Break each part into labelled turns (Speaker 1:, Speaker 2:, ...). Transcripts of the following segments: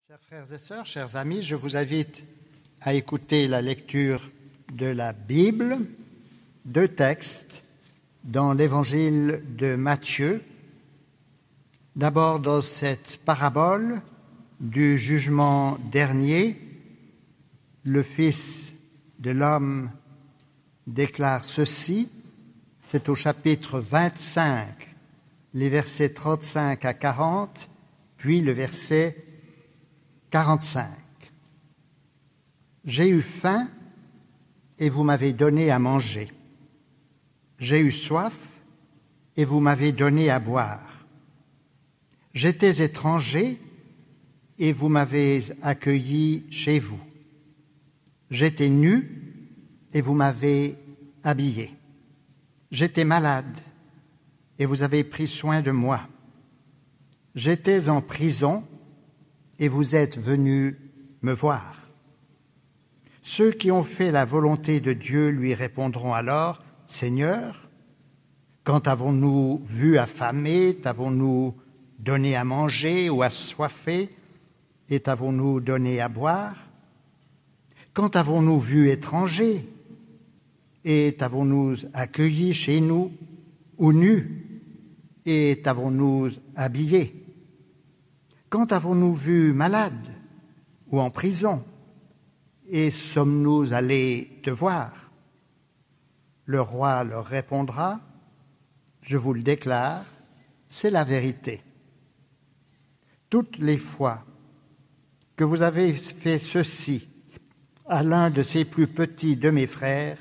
Speaker 1: Chers frères et sœurs, chers amis, je vous invite à écouter la lecture de la Bible, deux textes dans l'évangile de Matthieu. D'abord dans cette parabole du jugement dernier, le Fils de l'homme déclare ceci, c'est au chapitre 25, les versets 35 à 40, puis le verset 45. J'ai eu faim et vous m'avez donné à manger. J'ai eu soif et vous m'avez donné à boire. J'étais étranger et vous m'avez accueilli chez vous. J'étais nu et vous m'avez habillé. J'étais malade et vous avez pris soin de moi. J'étais en prison et vous êtes venus me voir. Ceux qui ont fait la volonté de Dieu lui répondront alors, « Seigneur, quand t'avons-nous vu affamé, t'avons-nous donné à manger ou assoiffé, et t'avons-nous donné à boire? Quand t'avons-nous vu étranger, et t'avons-nous accueilli chez nous, ou nu, et t'avons-nous habillé? Quand avons-nous vu malade ou en prison, et sommes-nous allés te voir? Le roi leur répondra, je vous le déclare, c'est la vérité. Toutes les fois que vous avez fait ceci à l'un de ces plus petits de mes frères,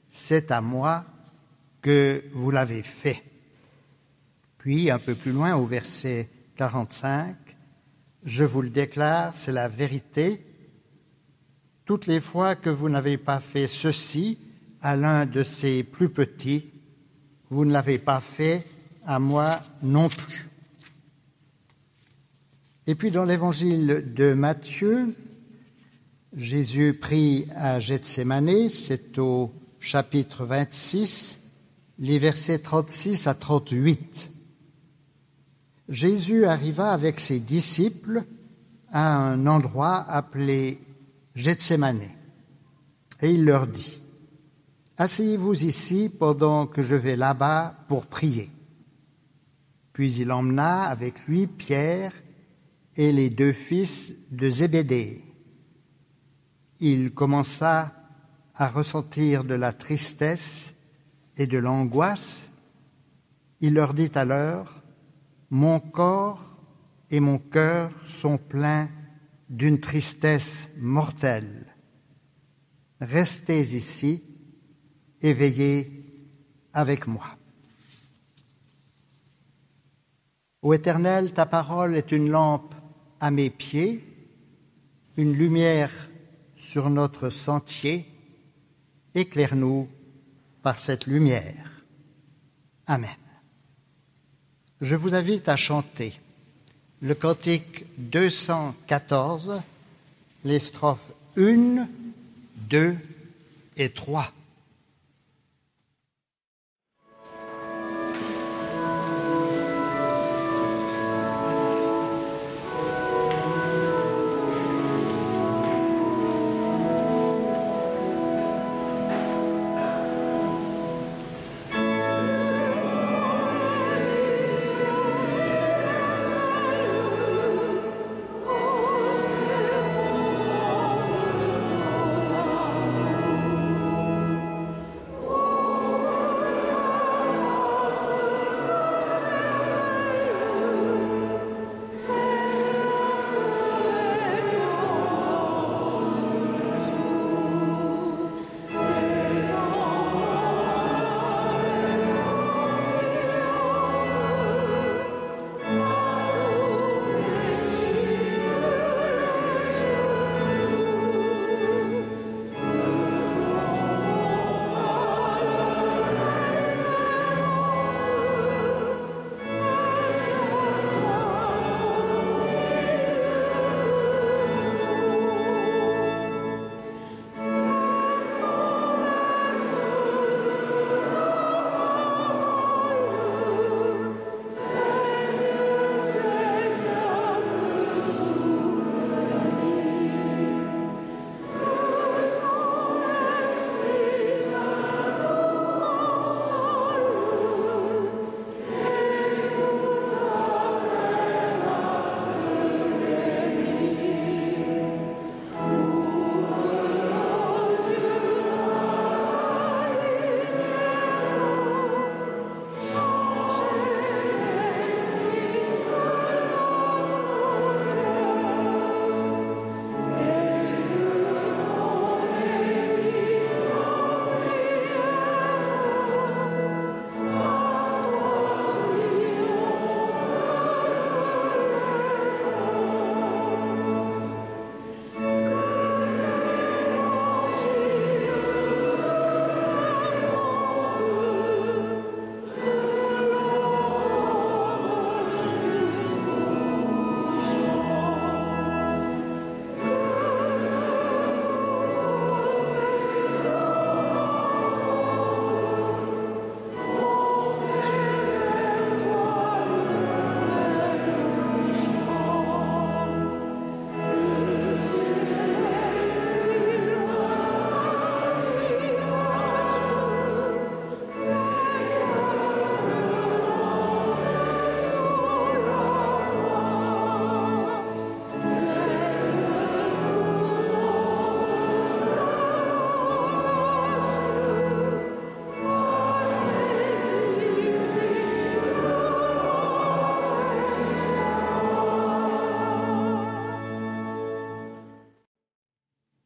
Speaker 1: c'est à moi que vous l'avez fait. Puis, un peu plus loin, au verset 45, je vous le déclare, c'est la vérité. Toutes les fois que vous n'avez pas fait ceci à l'un de ces plus petits, vous ne l'avez pas fait à moi non plus. Et puis dans l'évangile de Matthieu, Jésus prie à Gethsémanée, c'est au chapitre 26, les versets 36 à 38. Jésus arriva avec ses disciples à un endroit appelé Gethsémanée. Et il leur dit, « Asseyez-vous ici pendant que je vais là-bas pour prier. » Puis il emmena avec lui Pierre et les deux fils de Zébédée. Il commença à ressentir de la tristesse et de l'angoisse. Il leur dit alors, « Mon corps et mon cœur sont pleins d'une tristesse mortelle. Restez ici et veillez avec moi. » Ô Éternel, ta parole est une lampe à mes pieds, une lumière sur notre sentier. Éclaire-nous par cette lumière. Amen. Je vous invite à chanter le cantique 214, les strophes 1, 2 et 3.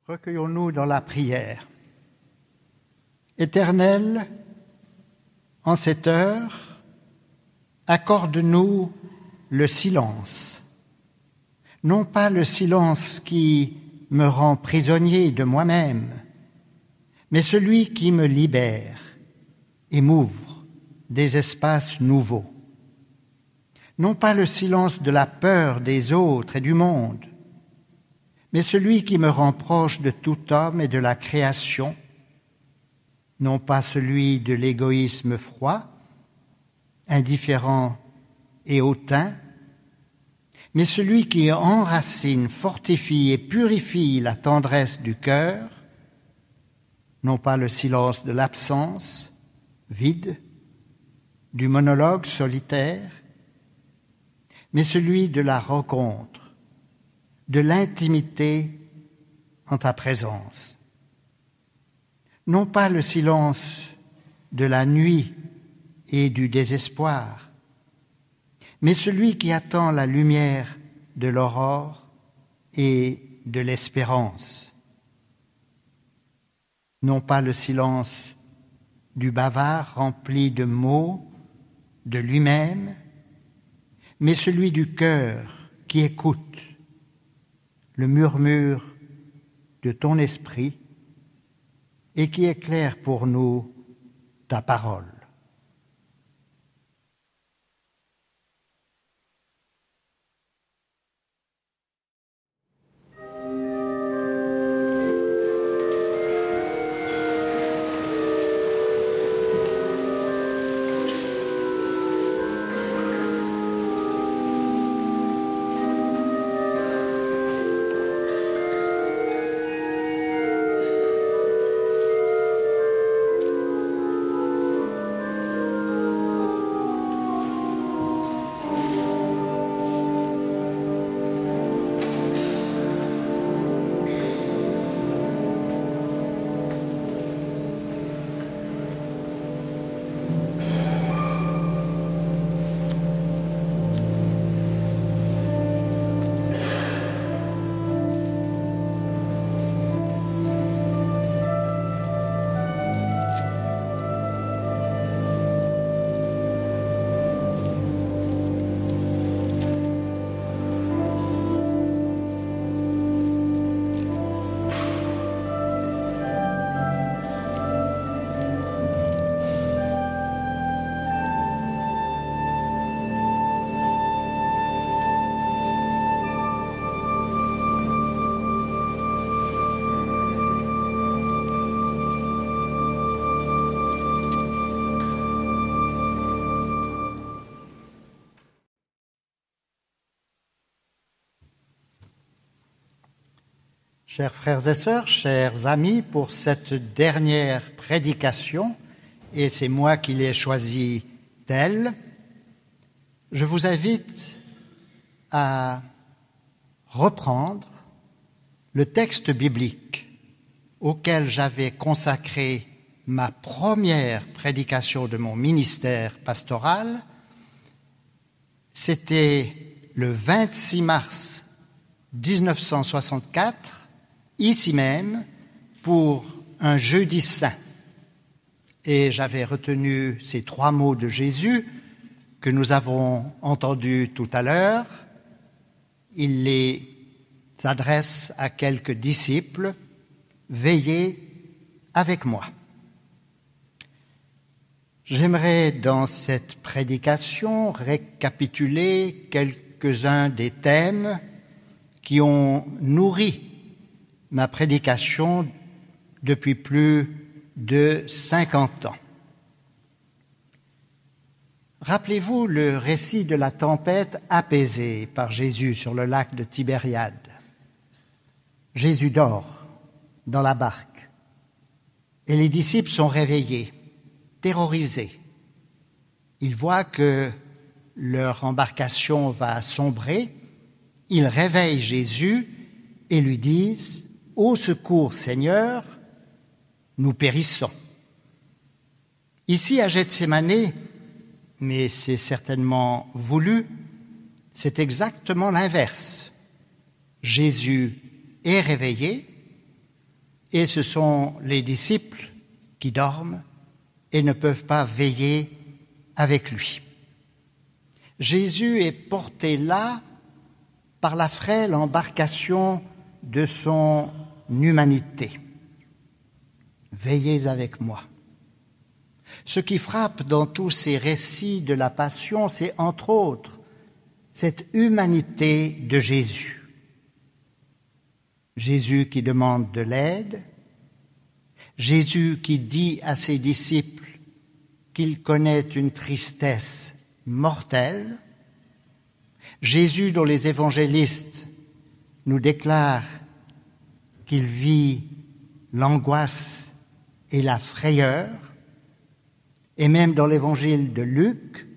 Speaker 1: Recueillons-nous dans la prière. Éternel, en cette heure, accorde-nous le silence. Non pas le silence qui me rend prisonnier de moi-même, mais celui qui me libère et m'ouvre des espaces nouveaux. Non pas le silence de la peur des autres et du monde, mais celui qui me rend proche de tout homme et de la création, non pas celui de l'égoïsme froid, indifférent et hautain, mais celui qui enracine, fortifie et purifie la tendresse du cœur, non pas le silence de l'absence, vide, du monologue solitaire, mais celui de la rencontre, de l'intimité en ta présence. Non pas le silence de la nuit et du désespoir, mais celui qui attend la lumière de l'aurore et de l'espérance. Non pas le silence du bavard rempli de mots, de lui-même, mais celui du cœur qui écoute le murmure de ton esprit et qui éclaire pour nous ta parole. Chers frères et sœurs, chers amis, pour cette dernière prédication, et c'est moi qui l'ai choisie telle, je vous invite à reprendre le texte biblique auquel j'avais consacré ma première prédication de mon ministère pastoral. C'était le 26 mars 1964, ici même, pour un jeudi saint. Et j'avais retenu ces 3 mots de Jésus que nous avons entendus tout à l'heure. Il les adresse à quelques disciples: veillez avec moi. J'aimerais dans cette prédication récapituler quelques-uns des thèmes qui ont nourri ma prédication depuis plus de 50 ans. Rappelez-vous le récit de la tempête apaisée par Jésus sur le lac de Tibériade. Jésus dort dans la barque et les disciples sont réveillés, terrorisés. Ils voient que leur embarcation va sombrer. Ils réveillent Jésus et lui disent: « Au secours, Seigneur, nous périssons. » Ici, à Gethsémanée, mais c'est certainement voulu, c'est exactement l'inverse. Jésus est réveillé, et ce sont les disciples qui dorment et ne peuvent pas veiller avec lui. Jésus est porté là par la frêle embarcation de son humanité. Veillez avec moi. Ce qui frappe dans tous ces récits de la Passion, c'est entre autres cette humanité de Jésus. Jésus qui demande de l'aide, Jésus qui dit à ses disciples qu'il connaît une tristesse mortelle, Jésus dont les évangélistes nous déclarent qu'il vit l'angoisse et la frayeur, et même dans l'évangile de Luc,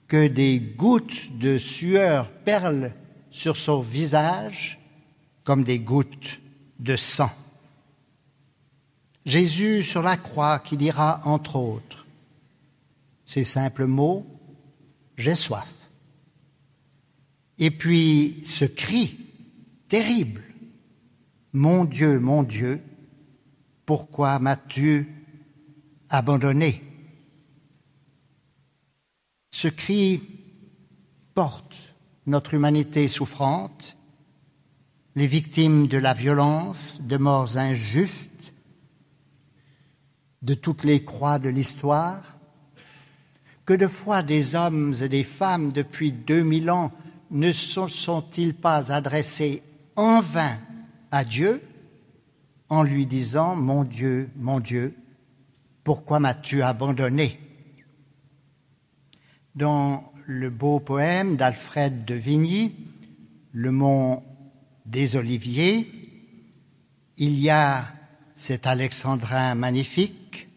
Speaker 1: que des gouttes de sueur perlent sur son visage comme des gouttes de sang. Jésus sur la croix qui dira entre autres ces simples mots, « J'ai soif ». Et puis ce cri terrible, « Mon Dieu, pourquoi m'as-tu abandonné ?» Ce cri porte notre humanité souffrante, les victimes de la violence, de morts injustes, de toutes les croix de l'histoire. Que de fois des hommes et des femmes depuis 2000 ans ne sont-ils pas adressés en vain à Dieu en lui disant « Mon Dieu, pourquoi m'as-tu abandonné ?» Dans le beau poème d'Alfred de Vigny, Le mont des Oliviers, il y a cet alexandrin magnifique,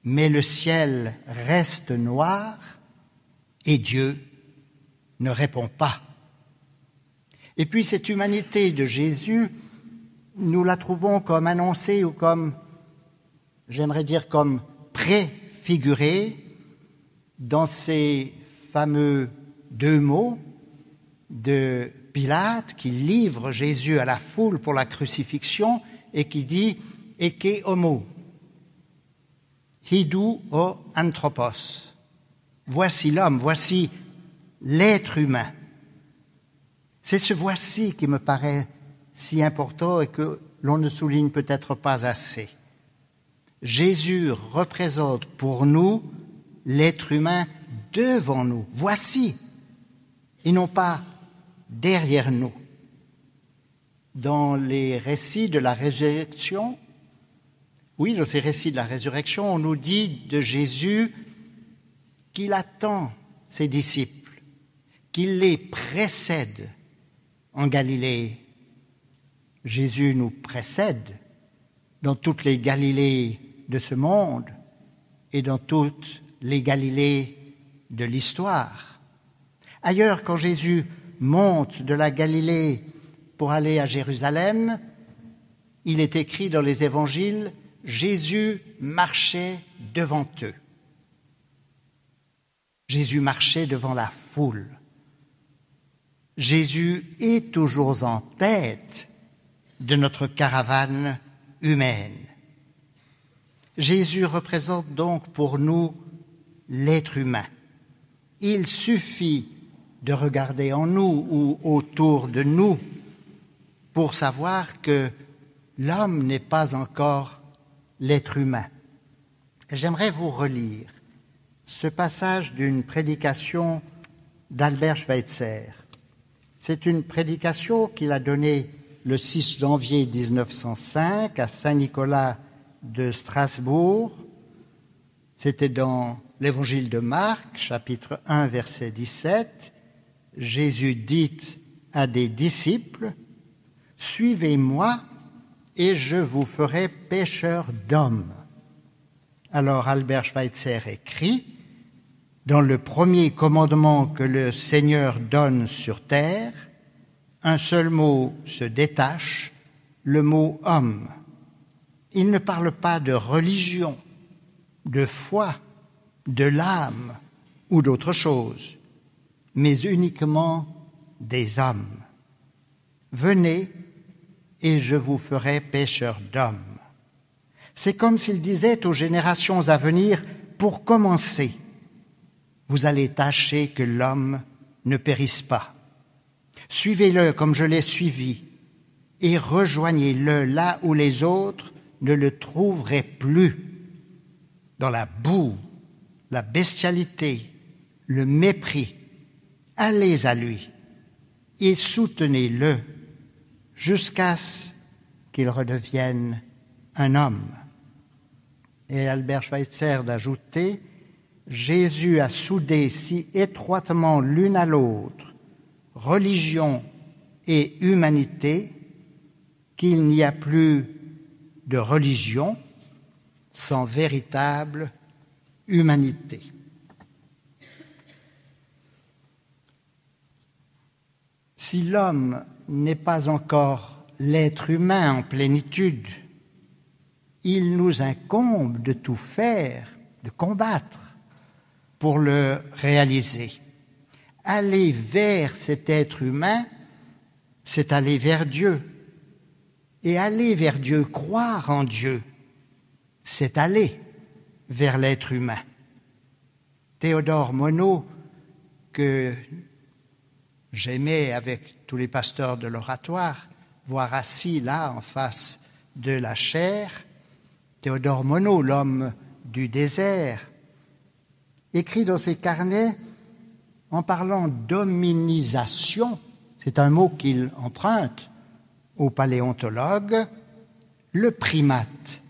Speaker 1: mais le ciel reste noir et Dieu ne répond pas. Et puis cette humanité de Jésus, nous la trouvons comme annoncée ou comme, j'aimerais dire, comme préfigurée dans ces fameux 2 mots de Pilate qui livre Jésus à la foule pour la crucifixion et qui dit « Eke homo, hidou o anthropos ». Voici l'homme, voici l'être humain. C'est ce voici qui me paraît si important et que l'on ne souligne peut-être pas assez. Jésus représente pour nous l'être humain devant nous, voici, et non pas derrière nous. Dans les récits de la résurrection, dans ces récits de la résurrection, on nous dit de Jésus qu'il attend ses disciples, qu'il les précède en Galilée. Jésus nous précède dans toutes les Galilées de ce monde et dans toutes les Galilées de l'histoire. Ailleurs, quand Jésus monte de la Galilée pour aller à Jérusalem, il est écrit dans les évangiles, Jésus marchait devant eux. Jésus marchait devant la foule. Jésus est toujours en tête de notre caravane humaine. Jésus représente donc pour nous l'être humain. Il suffit de regarder en nous ou autour de nous pour savoir que l'homme n'est pas encore l'être humain. J'aimerais vous relire ce passage d'une prédication d'Albert Schweitzer. C'est une prédication qu'il a donnée le 6 janvier 1905 à Saint-Nicolas de Strasbourg. C'était dans l'Évangile de Marc, chapitre 1, verset 17. Jésus dit à des disciples, « Suivez-moi et je vous ferai pêcheurs d'hommes. » Alors Albert Schweitzer écrit, « Dans le premier commandement que le Seigneur donne sur terre, un seul mot se détache, le mot « homme ». Il ne parle pas de religion, de foi, de l'âme ou d'autre chose, mais uniquement des hommes. Venez et je vous ferai pêcheurs d'hommes. C'est comme s'il disait aux générations à venir, pour commencer, vous allez tâcher que l'homme ne périsse pas. Suivez-le comme je l'ai suivi et rejoignez-le là où les autres ne le trouveraient plus, dans la boue, la bestialité, le mépris. Allez à lui et soutenez-le jusqu'à ce qu'il redevienne un homme. Et Albert Schweitzer d'ajouter, Jésus a soudé si étroitement l'une à l'autre religion et humanité qu'il n'y a plus de religion sans véritable humanité. Si l'homme n'est pas encore l'être humain en plénitude, il nous incombe de tout faire, de combattre pour le réaliser. Aller vers cet être humain, c'est aller vers Dieu. Et aller vers Dieu, croire en Dieu, c'est aller vers l'être humain. Théodore Monod, que j'aimais avec tous les pasteurs de l'oratoire, voir assis là en face de la chaire, Théodore Monod, l'homme du désert, écrit dans ses carnets en parlant d'hominisation, c'est un mot qu'il emprunte aux paléontologues, le primate.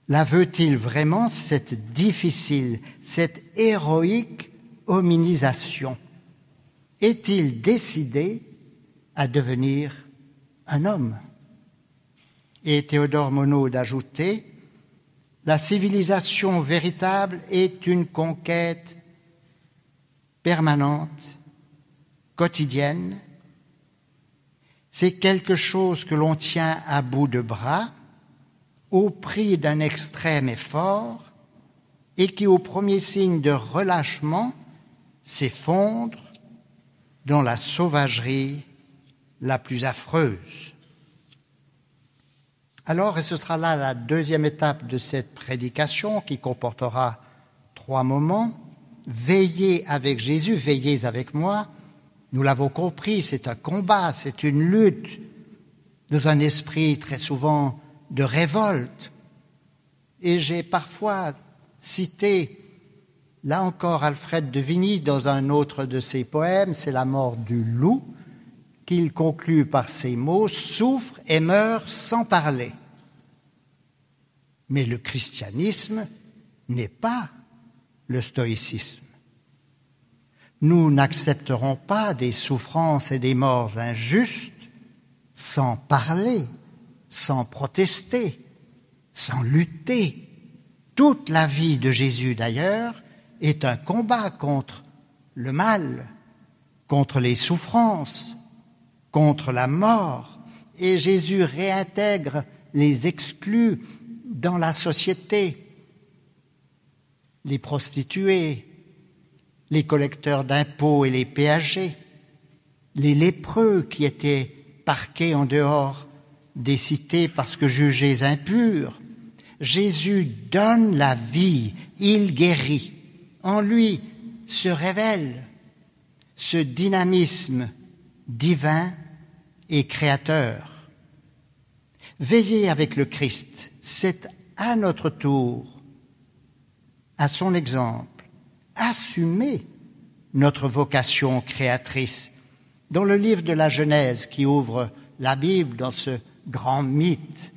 Speaker 1: La veut-il vraiment, cette difficile, cette héroïque hominisation? Est-il décidé à devenir un homme? Et Théodore Monod d'ajouter, la civilisation véritable est une conquête permanente, quotidienne. C'est quelque chose que l'on tient à bout de bras, au prix d'un extrême effort, et qui, au premier signe de relâchement, s'effondre dans la sauvagerie la plus affreuse. Alors, et ce sera là la deuxième étape de cette prédication qui comportera 3 moments, veillez avec Jésus, veillez avec moi. Nous l'avons compris, c'est un combat, c'est une lutte dans un esprit très souvent de révolte. Et j'ai parfois cité, là encore, Alfred de Vigny dans un autre de ses poèmes, c'est La mort du loup, qu'il conclut par ces mots, souffre et meurt sans parler. Mais le christianisme n'est pas le stoïcisme. Nous n'accepterons pas des souffrances et des morts injustes sans parler, sans protester, sans lutter. Toute la vie de Jésus, d'ailleurs, est un combat contre le mal, contre les souffrances, contre la mort. Et Jésus réintègre les exclus dans la société, les prostituées, les collecteurs d'impôts et les péagers, les lépreux qui étaient parqués en dehors des cités parce que jugés impurs. Jésus donne la vie, il guérit. En lui se révèle ce dynamisme divin et créateur. Veiller avec le Christ, c'est à notre tour, à son exemple, assumer notre vocation créatrice. Dans le livre de la Genèse qui ouvre la Bible, dans ce grand mythe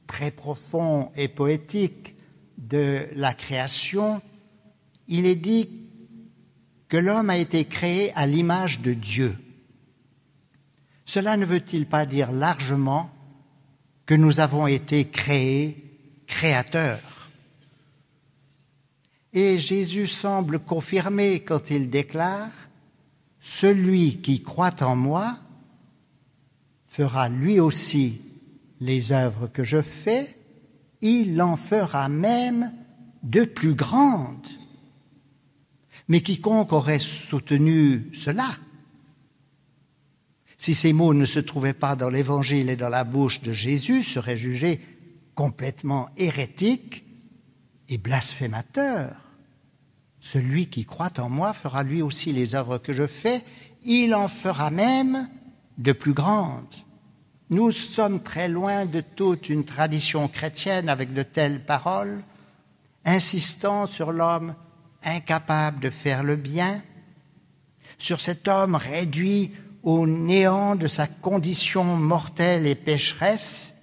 Speaker 1: très profond et poétique de la création, il est dit que l'homme a été créé à l'image de Dieu. Cela ne veut-il pas dire largement que nous avons été créés créateurs? Et Jésus semble confirmer quand il déclare « Celui qui croit en moi fera lui aussi les œuvres que je fais, il en fera même de plus grandes. » Mais quiconque aurait soutenu cela, si ces mots ne se trouvaient pas dans l'Évangile et dans la bouche de Jésus, serait jugé complètement hérétique et blasphémateur. Celui qui croit en moi fera lui aussi les œuvres que je fais, il en fera même de plus grandes. Nous sommes très loin de toute une tradition chrétienne avec de telles paroles, insistant sur l'homme incapable de faire le bien, sur cet homme réduit au néant de sa condition mortelle et pécheresse.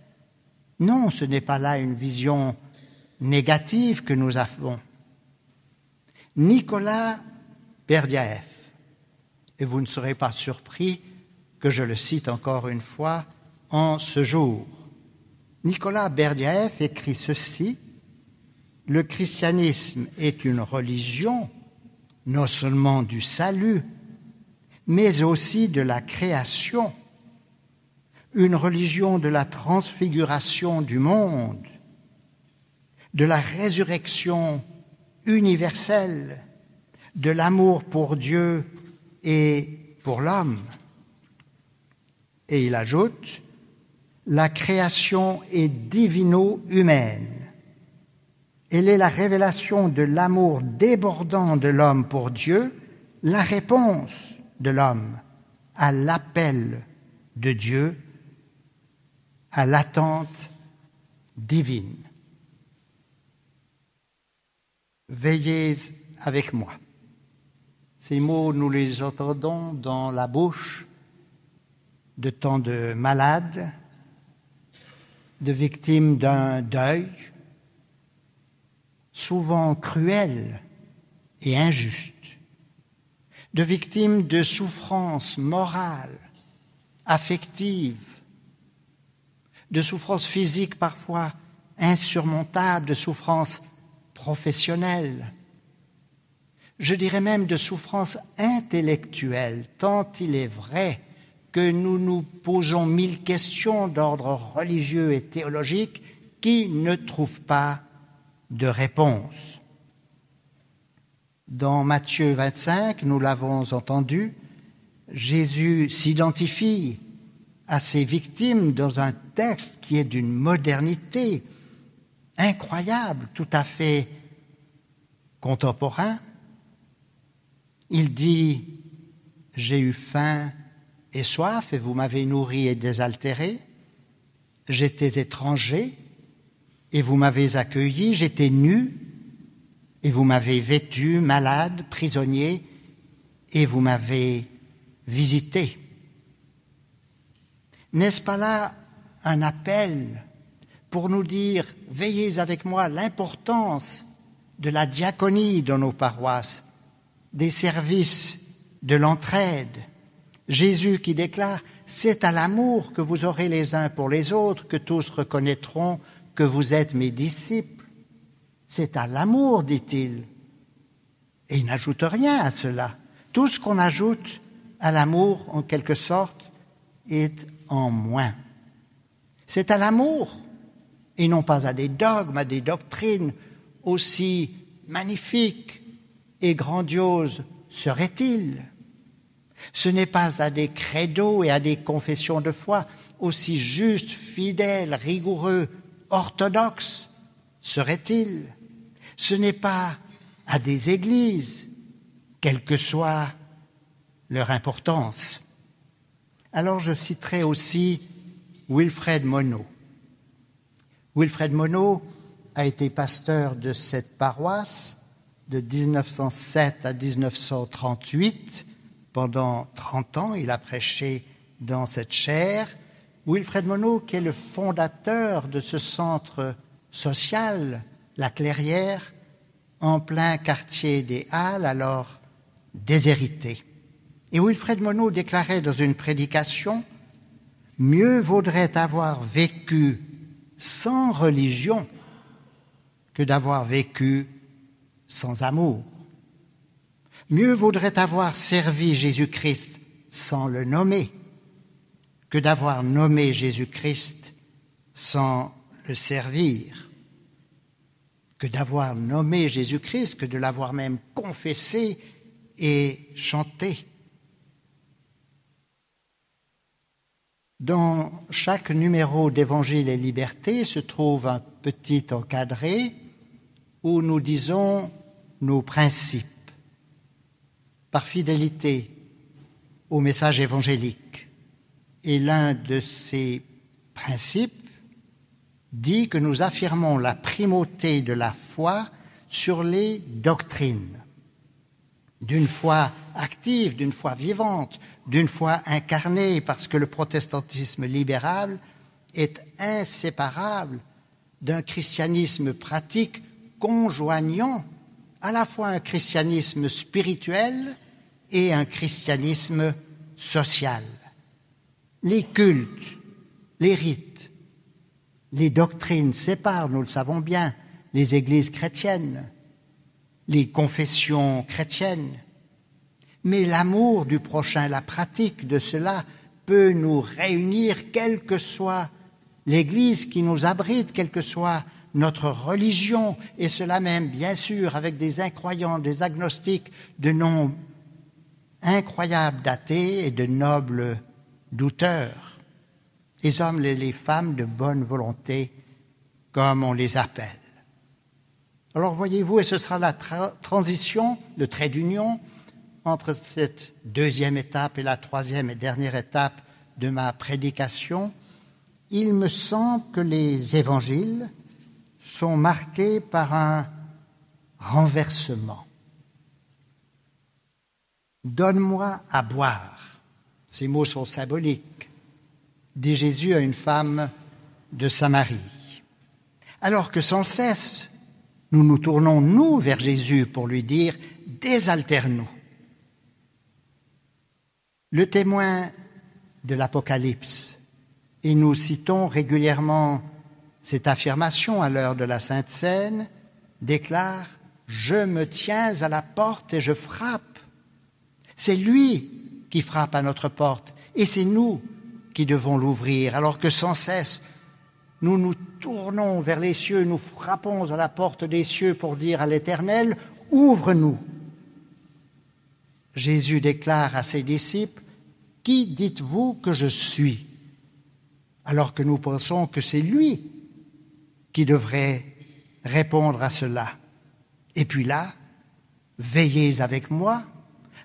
Speaker 1: Non, ce n'est pas là une vision négative que nous avons. Nicolas Berdyaev, et vous ne serez pas surpris que je le cite encore une fois en ce jour. Nicolas Berdyaev écrit ceci: « Le christianisme est une religion non seulement du salut, mais aussi de la création, une religion de la transfiguration du monde, de la résurrection universelle, de l'amour pour Dieu et pour l'homme. » Et il ajoute: « La création est divino-humaine. Elle est la révélation de l'amour débordant de l'homme pour Dieu, la réponse de l'homme à l'appel de Dieu, à l'attente divine. » Veillez avec moi. Ces mots, nous les entendons dans la bouche de tant de malades, de victimes d'un deuil, souvent cruel et injuste, de victimes de souffrances morales, affectives, de souffrances physiques parfois insurmontables, de souffrances professionnelles, je dirais même de souffrances intellectuelles, tant il est vrai que nous nous posons 1000 questions d'ordre religieux et théologique qui ne trouvent pas de réponse. Dans Matthieu 25, nous l'avons entendu, Jésus s'identifie à ses victimes dans un texte qui est d'une modernité incroyable, tout à fait contemporain. Il dit « J'ai eu faim et soif et vous m'avez nourri et désaltéré. J'étais étranger et vous m'avez accueilli. J'étais nu et vous m'avez vêtu, malade, prisonnier et vous m'avez visité. » N'est-ce pas là un appel pour nous dire « Veillez avec moi » l'importance de la diaconie dans nos paroisses, des services de l'entraide. Jésus qui déclare « C'est à l'amour que vous aurez les uns pour les autres que tous reconnaîtront que vous êtes mes disciples. » C'est à l'amour, dit-il. Et il n'ajoute rien à cela. Tout ce qu'on ajoute à l'amour, en quelque sorte, est en moins. C'est à l'amour, et non pas à des dogmes, à des doctrines, aussi magnifiques et grandioses seraient-ils. Ce n'est pas à des credos et à des confessions de foi, aussi justes, fidèles, rigoureux, orthodoxes seraient-ils. Ce n'est pas à des églises, quelle que soit leur importance. Alors je citerai aussi Wilfred Monod. Wilfred Monod a été pasteur de cette paroisse de 1907 à 1938. Pendant 30 ans, il a prêché dans cette chaire. Wilfred Monod, qui est le fondateur de ce centre social, la Clairière, en plein quartier des Halles, alors déshérité. Et Wilfred Monod déclarait dans une prédication « Mieux vaudrait avoir vécu sans religion que d'avoir vécu sans amour. Mieux vaudrait avoir servi Jésus-Christ sans le nommer que d'avoir nommé Jésus-Christ sans le servir, que d'avoir nommé Jésus-Christ, que de l'avoir même confessé et chanté. » Dans chaque numéro d'Évangile et Liberté se trouve un petit encadré où nous disons nos principes, par fidélité au message évangélique. Et l'un de ces principes dit que nous affirmons la primauté de la foi sur les doctrines, d'une foi active, d'une foi vivante, d'une foi incarnée, parce que le protestantisme libéral est inséparable d'un christianisme pratique conjoignant à la fois un christianisme spirituel et un christianisme social. Les cultes, les rites, les doctrines séparent, nous le savons bien, les églises chrétiennes, les confessions chrétiennes. Mais l'amour du prochain, la pratique de cela peut nous réunir, quelle que soit l'Église qui nous abrite, quelle que soit notre religion, et cela même, bien sûr, avec des incroyants, des agnostiques, de nombre incroyable d'athées et de nobles douteurs, les hommes et les femmes de bonne volonté, comme on les appelle. Alors voyez-vous, et ce sera la transition, le trait d'union, entre cette deuxième étape et la troisième et dernière étape de ma prédication. Il me semble que les évangiles sont marqués par un renversement. Donne-moi à boire. Ces mots sont symboliques, dit Jésus à une femme de Samarie. Alors que sans cesse, nous nous tournons, nous, vers Jésus pour lui dire « désaltère-nous ». Le témoin de l'Apocalypse, et nous citons régulièrement cette affirmation à l'heure de la Sainte Seine, déclare « Je me tiens à la porte et je frappe ». C'est lui qui frappe à notre porte et c'est nous qui devons l'ouvrir, alors que sans cesse, nous nous tournons vers les cieux, nous frappons à la porte des cieux pour dire à l'Éternel « Ouvre-nous ». Jésus déclare à ses disciples « Qui dites-vous que je suis ?» alors que nous pensons que c'est lui qui devrait répondre à cela. Et puis là, veillez avec moi,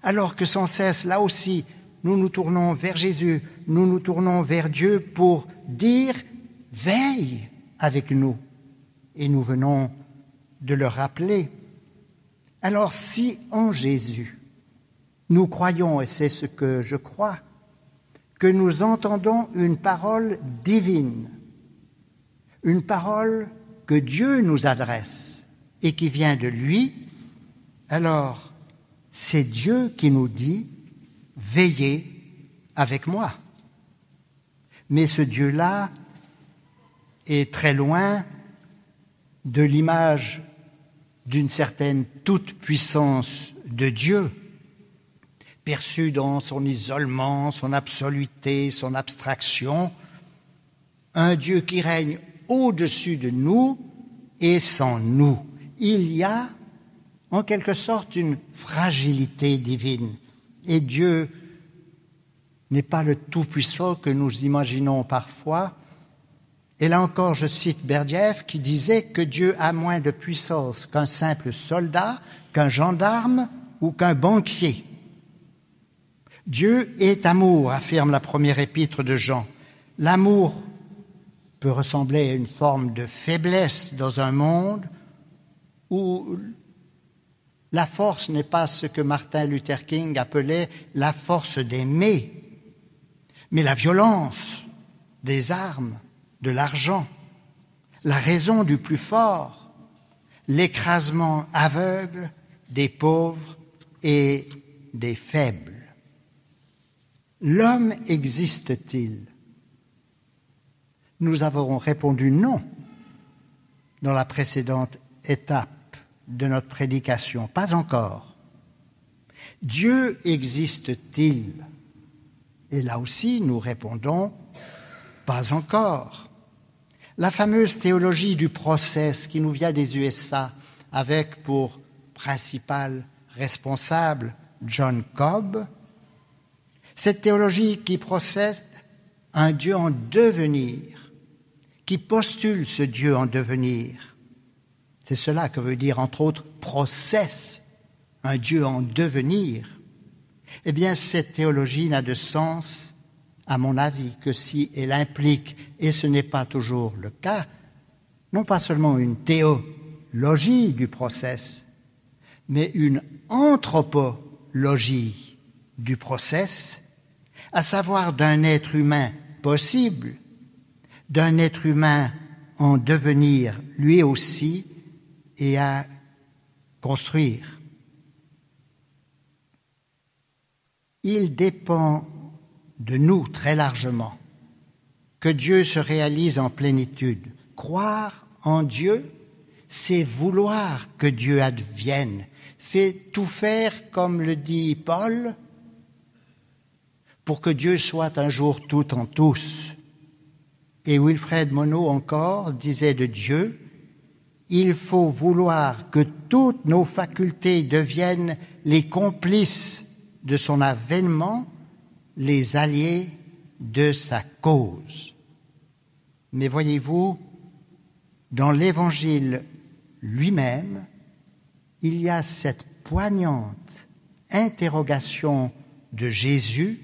Speaker 1: alors que sans cesse, là aussi, nous nous tournons vers Jésus, nous nous tournons vers Dieu pour dire « Veille avec nous ». Et nous venons de le rappeler. Alors si en Jésus, nous croyons, et c'est ce que je crois, que nous entendons une parole divine, une parole que Dieu nous adresse et qui vient de lui, alors c'est Dieu qui nous dit « Veillez avec moi ». Mais ce Dieu-là est très loin de l'image d'une certaine toute-puissance de Dieu, perçue dans son isolement, son absoluté, son abstraction, un Dieu qui règne au-dessus de nous et sans nous. Il y a en quelque sorte une fragilité divine. Et Dieu n'est pas le tout-puissant que nous imaginons parfois. Et là encore, je cite Berdyaev qui disait que Dieu a moins de puissance qu'un simple soldat, qu'un gendarme ou qu'un banquier. Dieu est amour, affirme la première épître de Jean. L'amour peut ressembler à une forme de faiblesse dans un monde où la force n'est pas ce que Martin Luther King appelait la force d'aimer, mais la violence des armes, de l'argent, la raison du plus fort, l'écrasement aveugle des pauvres et des faibles. L'homme existe-t-il ? Nous avons répondu non dans la précédente étape de notre prédication. Pas encore. Dieu existe-t-il ? Et là aussi, nous répondons pas encore. La fameuse théologie du process qui nous vient des USA avec pour principal responsable John Cobb, cette théologie qui procède un Dieu en devenir, qui postule ce Dieu en devenir. C'est cela que veut dire, entre autres, process, un Dieu en devenir. Eh bien, cette théologie n'a de sens, à mon avis, que si elle implique, et ce n'est pas toujours le cas, non pas seulement une théologie du process, mais une anthropologie du process, à savoir d'un être humain possible, d'un être humain en devenir lui aussi et à construire. Il dépend de nous très largement que Dieu se réalise en plénitude. Croire en Dieu, c'est vouloir que Dieu advienne, fait tout faire, comme le dit Paul, pour que Dieu soit un jour tout en tous. Et Wilfred Monod encore disait de Dieu, il faut vouloir que toutes nos facultés deviennent les complices de son avènement, les alliés de sa cause. Mais voyez-vous, dans l'Évangile lui-même, il y a cette poignante interrogation de Jésus.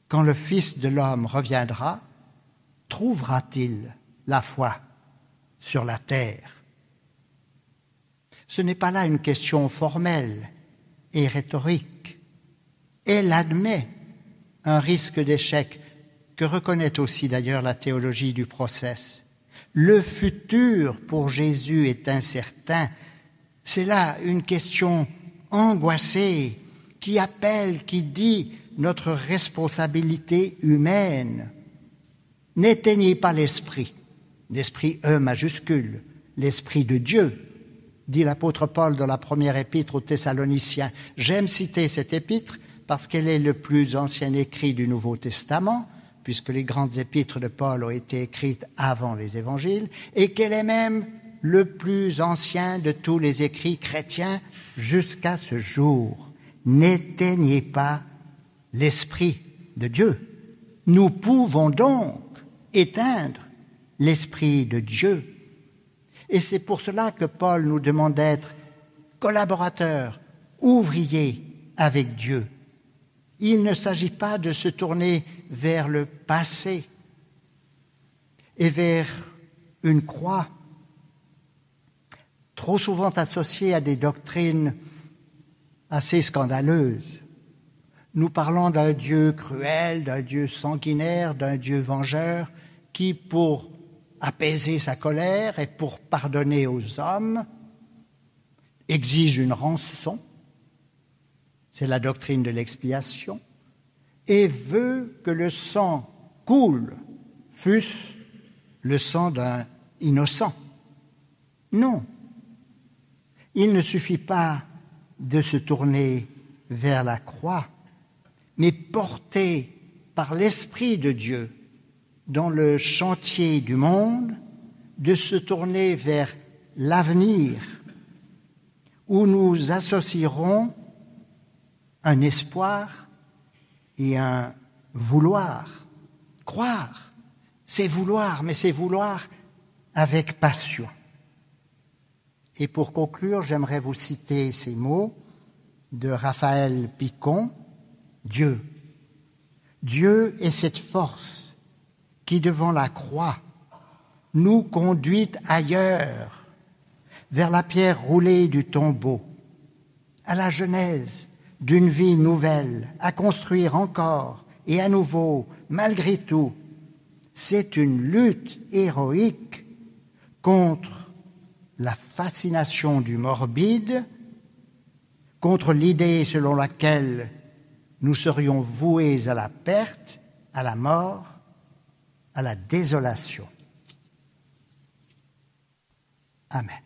Speaker 1: Quand le Fils de l'homme reviendra, trouvera-t-il la foi sur la terre? Ce n'est pas là une question formelle et rhétorique. Elle admet un risque d'échec que reconnaît aussi d'ailleurs la théologie du process. Le futur pour Jésus est incertain. C'est là une question angoissée qui appelle, qui dit notre responsabilité humaine. N'éteignez pas l'esprit E majuscule, l'esprit de Dieu, dit l'apôtre Paul dans la première épître aux Thessaloniciens. J'aime citer cette épître parce qu'elle est le plus ancien écrit du Nouveau Testament, puisque les grandes épîtres de Paul ont été écrites avant les évangiles, et qu'elle est même le plus ancien de tous les écrits chrétiens jusqu'à ce jour. N'éteignez pas l'esprit de Dieu. Nous pouvons donc éteindre l'esprit de Dieu. Et c'est pour cela que Paul nous demande d'être collaborateurs, ouvriers avec Dieu. Il ne s'agit pas de se tourner vers le passé et vers une croix, trop souvent associée à des doctrines assez scandaleuses. Nous parlons d'un Dieu cruel, d'un Dieu sanguinaire, d'un Dieu vengeur qui, pour apaiser sa colère et pour pardonner aux hommes, exige une rançon, c'est la doctrine de l'expiation, et veut que le sang coule, fût-ce le sang d'un innocent. Non, il ne suffit pas de se tourner vers la croix, mais porté par l'Esprit de Dieu dans le chantier du monde, de se tourner vers l'avenir, où nous associerons un espoir et un vouloir. Croire, c'est vouloir, mais c'est vouloir avec passion. Et pour conclure, j'aimerais vous citer ces mots de Raphaël Picon. Dieu est cette force qui, devant la croix, nous conduit ailleurs, vers la pierre roulée du tombeau, à la genèse d'une vie nouvelle, à construire encore et à nouveau, malgré tout. C'est une lutte héroïque contre la fascination du morbide, contre l'idée selon laquelle nous serions voués à la perte, à la mort, à la désolation. Amen.